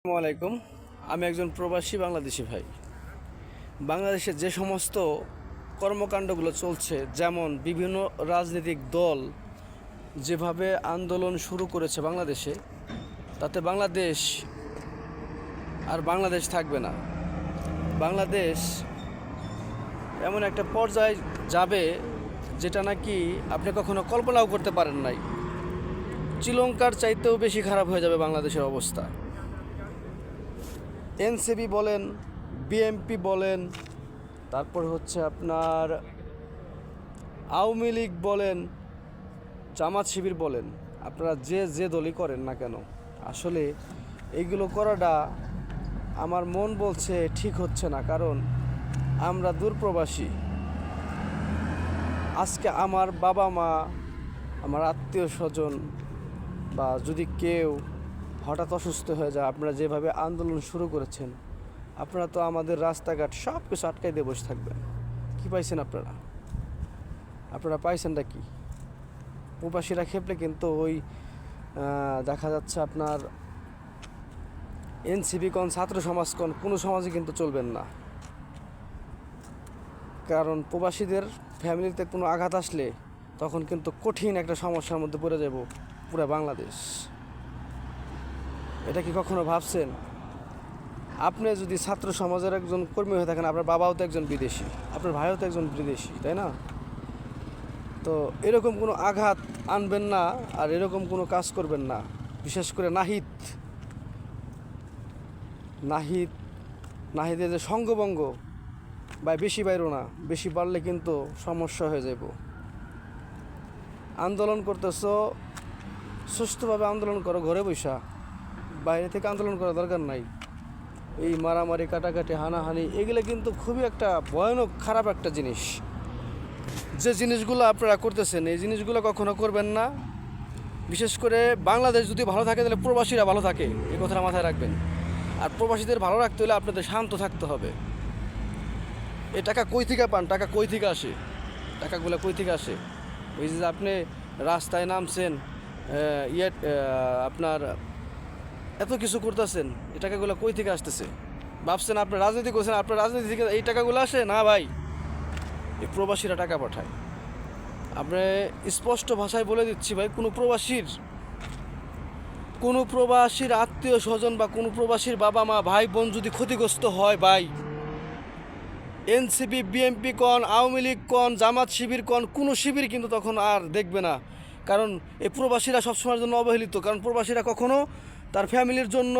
আসসালামু আলাইকুম। আমি একজন প্রবাসী বাংলাদেশি ভাই। বাংলাদেশে যে সমস্ত কর্মকাণ্ডগুলো চলছে, যেমন বিভিন্ন রাজনৈতিক দল যেভাবে আন্দোলন শুরু করেছে বাংলাদেশে, তাতে বাংলাদেশ আর বাংলাদেশ থাকবে না। বাংলাদেশ এমন একটা পর্যায়ে যাবে যেটা নাকি আপনি কখনো কল্পনাও করতে পারেন নাই। শ্রীলঙ্কার চাইতেও বেশি খারাপ হয়ে যাবে বাংলাদেশের অবস্থা। এনসিপি বলেন, বিএনপি বলেন, তারপর হচ্ছে আপনার আওয়ামী লীগ বলেন, জামাত শিবির বলেন, আপনারা যে দলই করেন না কেন, আসলে এইগুলো করাটা আমার মন বলছে ঠিক হচ্ছে না। কারণ আমরা দূরপ্রবাসী। আজকে আমার বাবা মা, আমার আত্মীয় স্বজন বা যদি কেউ হঠাৎ অসুস্থ হয়ে যায়, আপনারা যেভাবে আন্দোলন শুরু করেছেন, আপনারা তো আমাদের রাস্তাঘাট সব কিছু আটকাই দিয়ে বসে থাকবেন। কী পাইছেন আপনারা পাইছেনটা কি? প্রবাসীরা খেপলে কিন্তু ওই দেখা যাচ্ছে আপনার এনসিপি কোন, ছাত্র সমাজ কোন, কোনো সমাজে কিন্তু চলবেন না। কারণ প্রবাসীদের ফ্যামিলিতে কোনো আঘাত আসলে তখন কিন্তু কঠিন একটা সমস্যার মধ্যে পড়ে যাব পুরো বাংলাদেশ। এটা কি কখনো ভাবছেন? আপনি যদি ছাত্র সমাজের একজন কর্মী হয়ে থাকেন, আপনার বাবাও তো একজন বিদেশি, আপনার ভাইও তো একজন বিদেশি, তাই না? তো এরকম কোনো আঘাত আনবেন না আর এরকম কোনো কাজ করবেন না। বিশেষ করে নাহিদের যে সঙ্গভঙ্গ, বা বেশি বাইরো না, বেশি বাড়লে কিন্তু সমস্যা হয়ে যাব। আন্দোলন করতেছ, সুস্থভাবে আন্দোলন করো, ঘরে বসা, বাইরে থেকে আন্দোলন করার দরকার নাই। এই মারামারি, কাটাকাটি, হানাহানি, এগুলো কিন্তু খুবই একটা ভয়ানক খারাপ একটা জিনিস। যে জিনিসগুলো আপনারা করতেছেন, এই জিনিসগুলো কখনো করবেন না। বিশেষ করে বাংলাদেশ যদি ভালো থাকে, তাহলে প্রবাসীরা ভালো থাকে, এই কথাটা মাথায় রাখবেন। আর প্রবাসীদের ভালো রাখতে হলে আপনাদের শান্ত থাকতে হবে। এই টাকা কই থেকে পান? টাকা কই থেকে আসে? টাকাগুলো কই থেকে আসে? ওই যে আপনি রাস্তায় নামছেন, আপনার এত কিছু করতেছেন, এই টাকাগুলো কই থেকে আসতেছে? ভাবছেন আপনি রাজনীতি করছেন, আপনার রাজনীতি থেকে এই টাকাগুলো আসে না ভাই? এই প্রবাসীরা টাকা পাঠায়। আপনি স্পষ্ট ভাষায় বলে দিচ্ছি ভাই, কোনো প্রবাসীর আত্মীয় স্বজন বা কোনো প্রবাসীর বাবা মা, ভাই বোন যদি ক্ষতিগ্রস্ত হয় ভাই, এনসিপি, বিএনপি কন, আওয়ামী লীগ কন, জামাত শিবির কন, কোনো শিবির কিন্তু তখন আর দেখবে না। কারণ এই প্রবাসীরা সবসময়ের জন্য অবহেলিত। কারণ প্রবাসীরা কখনো তার ফ্যামিলির জন্য